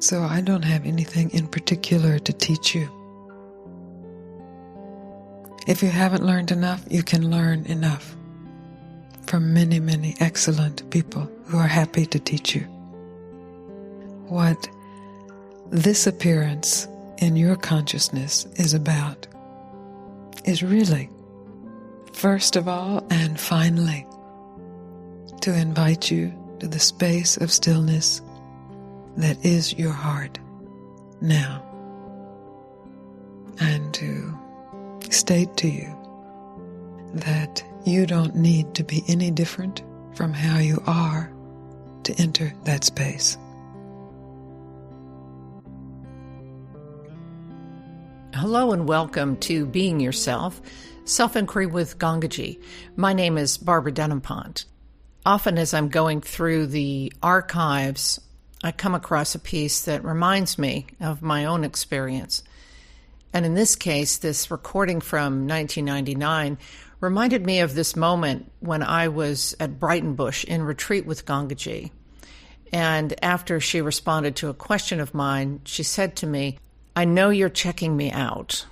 So I don't have anything in particular to teach you. If you haven't learned enough, you can learn enough from many, many excellent people who are happy to teach you. What this appearance in your consciousness is about is really, first of all and finally, to invite you to the space of stillness that is your heart now, and to state to you that you don't need to be any different from how you are to enter that space. Hello and welcome to Being Yourself, Self-Inquiry with Gangaji. My name is Barbara Denempont. Often as I'm going through the archives, I come across a piece that reminds me of my own experience. And in this case, this recording from 1999 reminded me of this moment when I was at Brighton Bush in retreat with Gangaji. And after she responded to a question of mine, she said to me, "I know you're checking me out,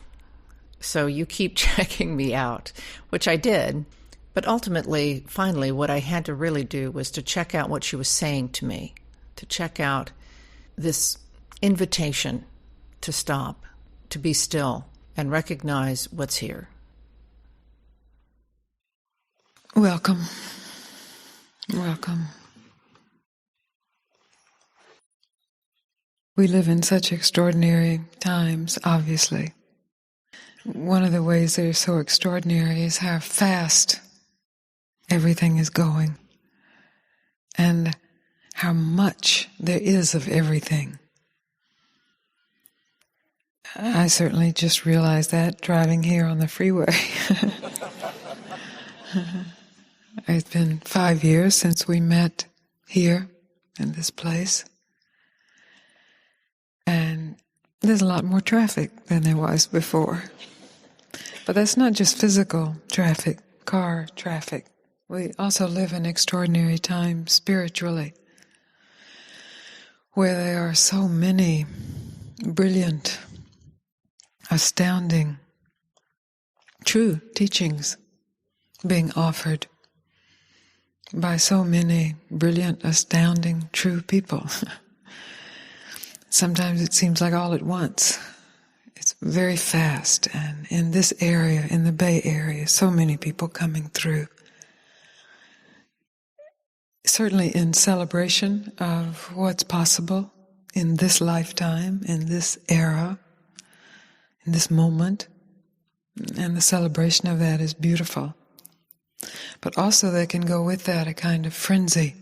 so you keep checking me out," which I did. But ultimately, finally, what I had to really do was to check out what she was saying to me, to check out this invitation to stop, to be still, and recognize what's here. Welcome. Welcome. We live in such extraordinary times, obviously. One of the ways they're so extraordinary is how fast everything is going and how much there is of everything. I certainly just realized that driving here on the freeway. It's been 5 years since we met here in this place. And there's a lot more traffic than there was before. But that's not just physical traffic, car traffic. We also live in extraordinary times spiritually, where there are so many brilliant, astounding, true teachings being offered by so many brilliant, astounding, true people. Sometimes it seems like all at once. It's very fast, and in this area, in the Bay Area, so many people coming through. Certainly in celebration of what's possible in this lifetime, in this era, in this moment, and the celebration of that is beautiful. But also there can go with that a kind of frenzy,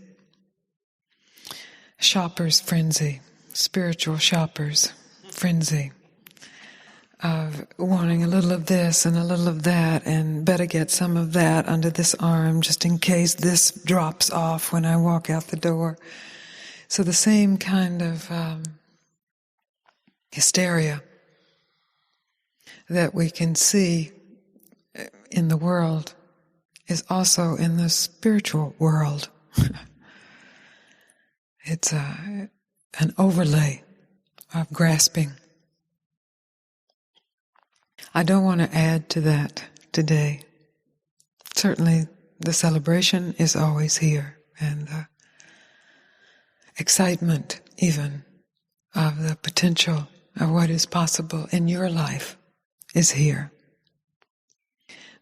shopper's frenzy, spiritual shopper's frenzy of wanting a little of this and a little of that, and better get some of that under this arm just in case this drops off when I walk out the door. So the same kind of hysteria that we can see in the world is also in the spiritual world. It's an overlay of grasping. I don't want to add to that today. Certainly the celebration is always here, and the excitement even of the potential of what is possible in your life is here.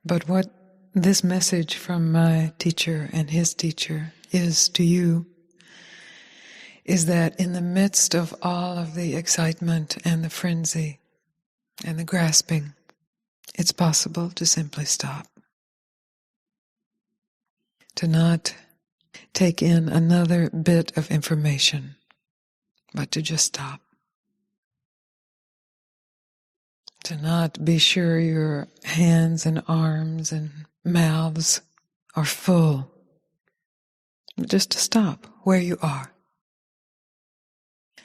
But what this message from my teacher and his teacher is to you is that in the midst of all of the excitement and the frenzy and the grasping, it's possible to simply stop. To not take in another bit of information, but to just stop. To not be sure your hands and arms and mouths are full, but just to stop where you are.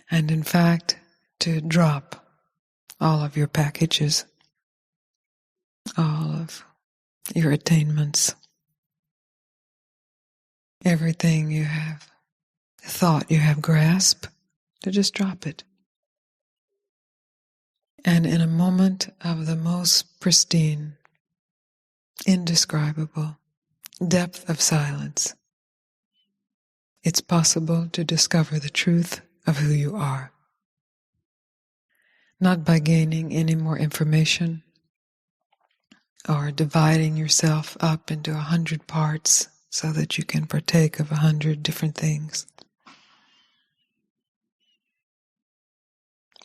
And in fact, to drop all of your packages, all of your attainments, everything you have thought you have grasped, to just drop it And in a moment of the most pristine, indescribable depth of silence, it's possible to discover the truth of who you are. Not by gaining any more information or dividing yourself up into 100 parts so that you can partake of 100 different things,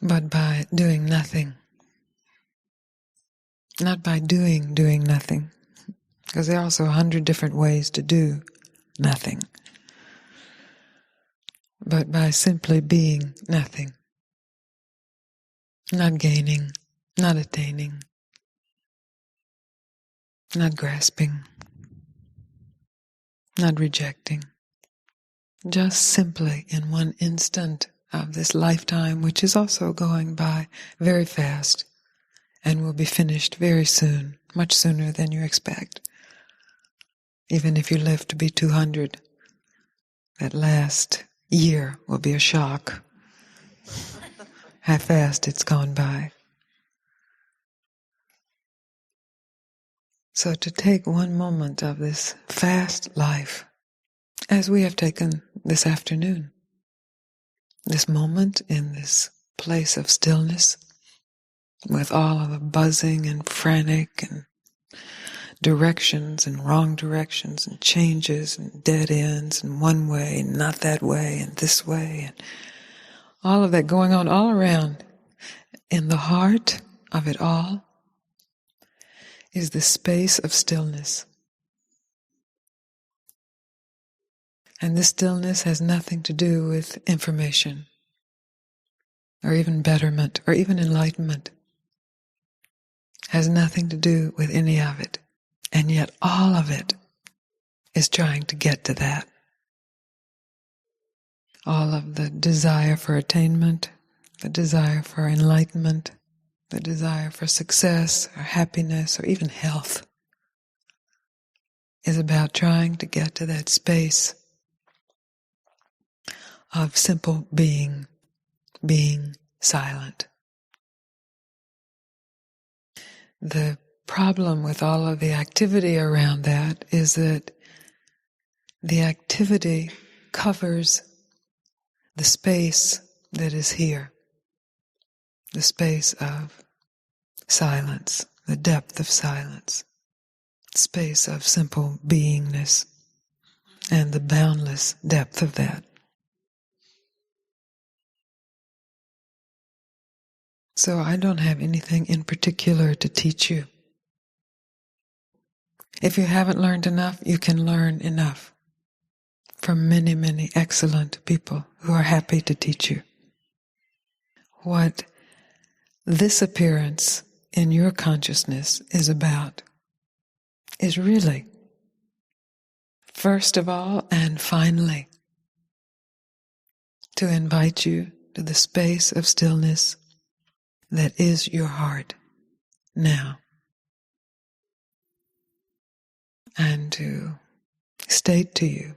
but by doing nothing. Not by doing nothing, because there are also 100 different ways to do nothing, but by simply being nothing. Not gaining, not attaining, not grasping, not rejecting. Just simply in one instant of this lifetime, which is also going by very fast and will be finished very soon, much sooner than you expect. Even if you live to be 200, that last year will be a shock. How fast it's gone by. So to take one moment of this fast life, as we have taken this afternoon, this moment in this place of stillness, with all of the buzzing and frantic and directions and wrong directions and changes and dead ends and one way and not that way and this way and all of that going on all around, in the heart of it all is the space of stillness. And this stillness has nothing to do with information or even betterment or even enlightenment. Has nothing to do with any of it. And yet all of it is trying to get to that. All of the desire for attainment, the desire for enlightenment, the desire for success or happiness or even health is about trying to get to that space of simple being silent. The problem with all of the activity around that is that the activity covers the space that is here, the space of silence, the depth of silence, space of simple beingness, and the boundless depth of that. So I don't have anything in particular to teach you. If you haven't learned enough, you can learn enough from many, many excellent people who are happy to teach you. What this appearance in your consciousness is about is really, first of all and finally, to invite you to the space of stillness that is your heart now, and to state to you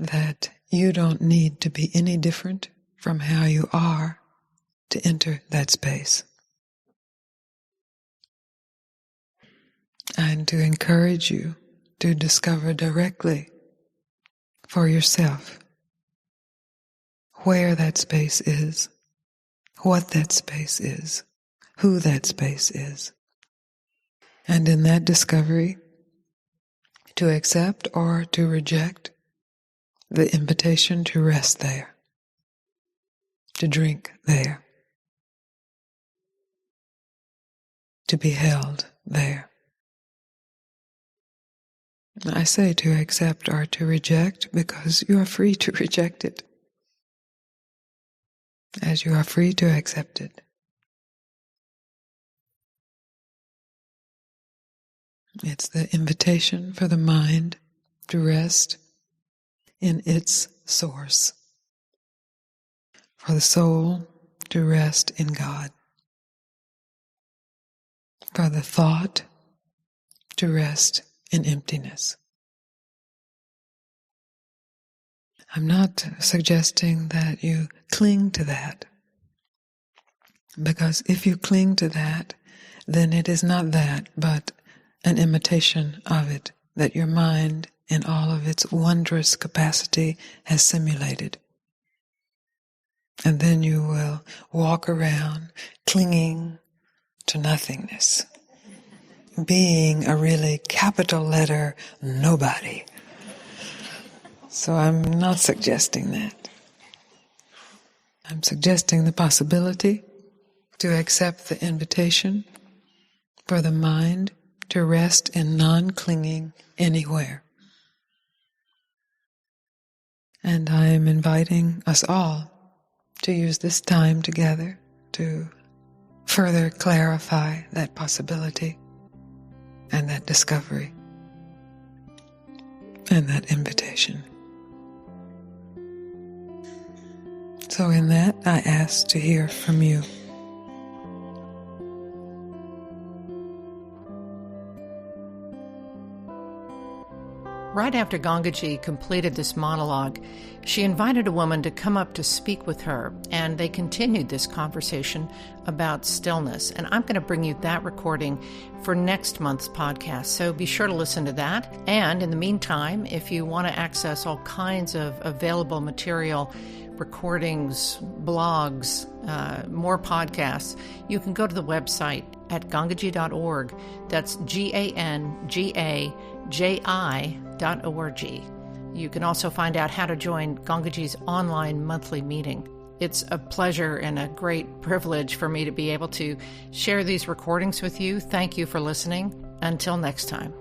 that you don't need to be any different from how you are to enter that space, and to encourage you to discover directly for yourself where that space is, what that space is, who that space is. And in that discovery, to accept or to reject the invitation to rest there, to drink there, to be held there. I say to accept or to reject because you are free to reject it, as you are free to accept it. It's the invitation for the mind to rest in its source, for the soul to rest in God, for the thought to rest in emptiness. I'm not suggesting that you cling to that, Because if you cling to that, then it is not that, but an imitation of it that your mind, in all of its wondrous capacity, has simulated. And then you will walk around clinging to nothingness, being a really capital letter nobody. So I'm not suggesting that. I'm suggesting the possibility to accept the invitation for the mind to rest in non-clinging anywhere. And I am inviting us all to use this time together to further clarify that possibility and that discovery and that invitation. So in that, I ask to hear from you. Right after Gangaji completed this monologue, she invited a woman to come up to speak with her, and they continued this conversation about stillness. And I'm going to bring you that recording for next month's podcast, so be sure to listen to that. And in the meantime, if you want to access all kinds of available material, recordings, blogs, more podcasts, you can go to the website at gangaji.org. That's GANGAJI.org. You can also find out how to join Gangaji's online monthly meeting. It's a pleasure and a great privilege for me to be able to share these recordings with you. Thank you for listening. Until next time.